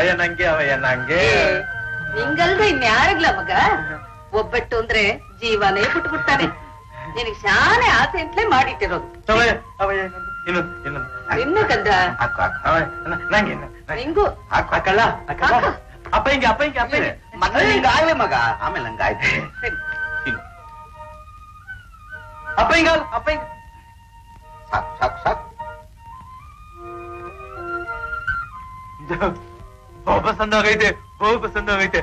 ಅವಯ್ಯ ನಂಗೆ ನಿಂಗಲ್ದೆ ಇನ್ಯಾರಿಗ್ಲ ಮಗ. ಒಬ್ಬಟ್ಟು ಅಂದ್ರೆ ಜೀವನೇ ಬಿಟ್ಬಿಡ್ತಾನೆ. ನಿನಗ್ ಶಾನೆ ಆಸೆ ಅಂತಲೇ ಮಾಡಿಟ್ಟಿರೋದು. ಇನ್ನು ಕಂದ ನಿಂಗು ಹಾಕಲ್ಲ ಅಪ್ಪ ಹಿಂಗೆ ಮೊದಲು ಹಿಂಗಾಗ್ಲಿ ಮಗ, ಆಮೇಲೆ ಹಂಗಾಯ್ತು. ಅಪ್ಪ ಹಿಂಗ ಸಾಕು ಸಾಕು ಸಾಕು. ಬಹು ಪಸಂದ ಆಗೈತೆ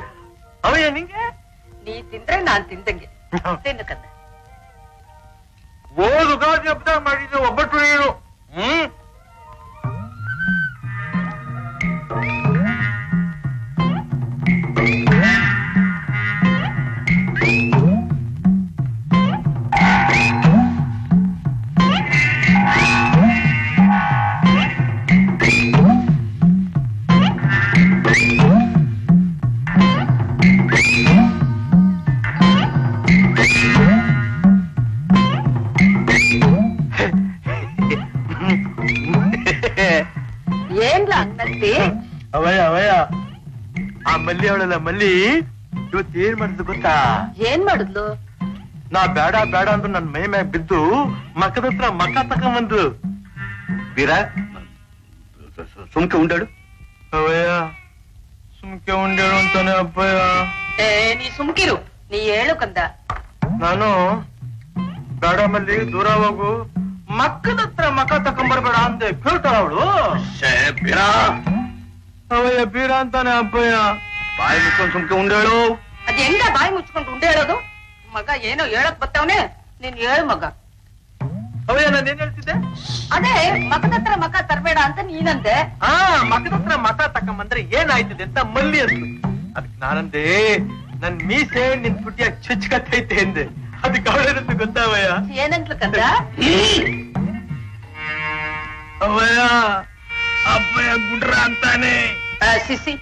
ಅವಯ್ಯ ನಿಂಗೆ. ನೀ ತಿಂದ್ರೆ ನಾನ್ ತಿಂದಂಗೆ. ತಿನ್ನು ಕಂದ. ಓದು ಗಾದಿ ಹಬ್ಬದಾಗ ಮಾಡಿದ್ದು ಒಬ್ಬಟ್ಟು ನೀನು. ಏನ್ಲ ಹಂಗಂತಿ? ಅವಯ್ಯ ಆ ಮಲ್ಲಿ ಅವಳಲ್ಲ ಮಲ್ಲಿ ಇವತ್ತು ಏನ್ ಮಾಡಿದ್ದು ಗೊತ್ತಾ? ಏನ್ ಮಾಡುದ್ಲು? ನಾ ಬೇಡ ಅಂದ್ರು ನನ್ ಮೈ ಮ್ಯಾಗ ಬಿದ್ದು ಮಕ್ಕದ ಹತ್ರ ಮಕ್ಕ ತಕೊಂಬಂದು. ಬೀರ ಸುಮ್ಕೆ ಉಂಡಾಡು. ಅವಯ್ಯ ಸುಮ್ಕೆ ಉಂಡೇಳು ಅಂತಾನೆ ಅಪ್ಪಯ್ಯ. ನೀ ಸುಮ್ಕಿರು, ನೀ ಹೇಳು ಕಂದ. ನಾನು ಬೇಡ ಮಲ್ಲಿ ದೂರ ಹೋಗು, ಮಕ್ಕದ ಹತ್ರ ಮಕ್ಕ ತಕೊಂಬರ್ಬೇಡ ಅಂದೆ. ಕೇಳ್ತಾಳ ಅವಳು. ಬೀರ ಅವಯ್ಯ ಬೀರ ಅಂತಾನೆ ಅಪ್ಪಯ್ಯ. ಬಾಯಿ ಮುಚ್ಕೊಂಡು ಸುಮ್ಕೆ ಉಂಡಾಳು. ಅದ್ ಹೆಂಗ ಬಾಯಿ ಮುಚ್ಕೊಂಡು ಉಂಡೆ ಹೇಳೋದು? ಮಗ ಏನೋ ಹೇಳಕ್ ಬತ್ತವನೆ, ನೀನ್ ಹೇಳು ಮಗ. ಅವಯ್ಯ ನಾನು ಏನ್ ಹೇಳ್ತಿದ್ದೆ? ಅದೇ ಮಗದ ಹತ್ರ ಮಕ ತರಬೇಡ ಅಂತ ನೀನಂದೆ. ಮಕ್ಕದ ಹತ್ರ ಮಕ ತಕೊಂಬಂದ್ರೆ ಏನಾಯ್ತದೆ ಅಂತ ಮಲ್ಲಿ ಅಂತು. ಅದಕ್ಕೆ ನಾನಂದೆ ನನ್ ಮೀಸೆ ನಿನ್ ಪುಟಿಯಾಗ ಚುಚ್ಕತ್ತೈತೆ ಎಂದೆ. ಅದಕ್ಕೆ ಅವಳೇನಂತ ಗೊತ್ತಾವಯ್ಯ? ಏನಂತ್ಲು ಕಂದ? ಅವಯ್ಯ ಅಪ್ಪಯ್ಯ ಗುಡ್ರ ಅಂತಾನೆ. ಸಿಸಿ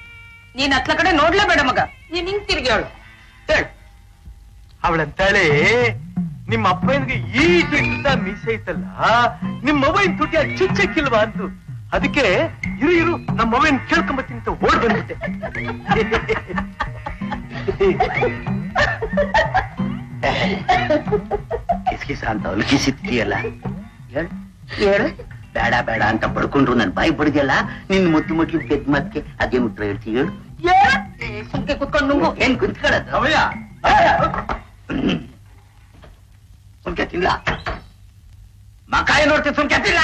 ನೀನ್ ಹತ್ಲ ಕಡೆ ನೋಡ್ಲೇಬೇಡ ಮಗ, ನೀನ್ ಹಿಂಗ್ ತಿರ್ಗಿ ಹೇಳು. ಹೇಳು. ಅವಳಂತಾಳೆ ನಿಮ್ಮ ಅಪ್ಪನಿಗೆ ಈಟ ಮೀಸೆ ಐತಲ್ಲ, ನಿಮ್ಮ ಮೊಬೈಲ್ ತುಟಿಯ ಚುಚ್ಚಕ್ಕಿಲ್ವಾ ಅಂತು. ಅದಕ್ಕೆ ಇರು ನಮ್ಮ ಮೊಬೈಲ್ ಕೇಳ್ಕೊಂಬತ್ತೀನಿ ಅಂತ ಓಡ್ ಬಂದ್ಬಿಟ್ಟೆ. ಕಿಸ್ಕಿಸ ಅಂತ ಅಲ್ಕಿಸಿದ್ಯಲ್ಲ, ಹೇಳು. ಬೇಡ ಅಂತ ಬಡ್ಕೊಂಡ್ರು ನನ್ ಬಾಯಿ ಬಡ್ದಿಯಲ್ಲ, ನಿನ್ ಮುದ್ದು ಪೆದ್ ಮತ್ಕೆ ಅದೇನು ಉತ್ತರ ಹೇಳ್ತೀವಿ ಹೇಳು. ಸುಮ್ಕೆ ಕುತ್ಕೊಂಡು ನುಂಗು. ಏನ್ ಕುಂತ್ಕೊಳ್ಳೋದು? ಅವಯ್ಯ ಸುಮ್ಕೆ ತಿನ್ಲ ಮಕಾಯಿ ನೋಡ್ತೀನಿ, ಸುಮ್ಕೆ ತಿನ್ಲ.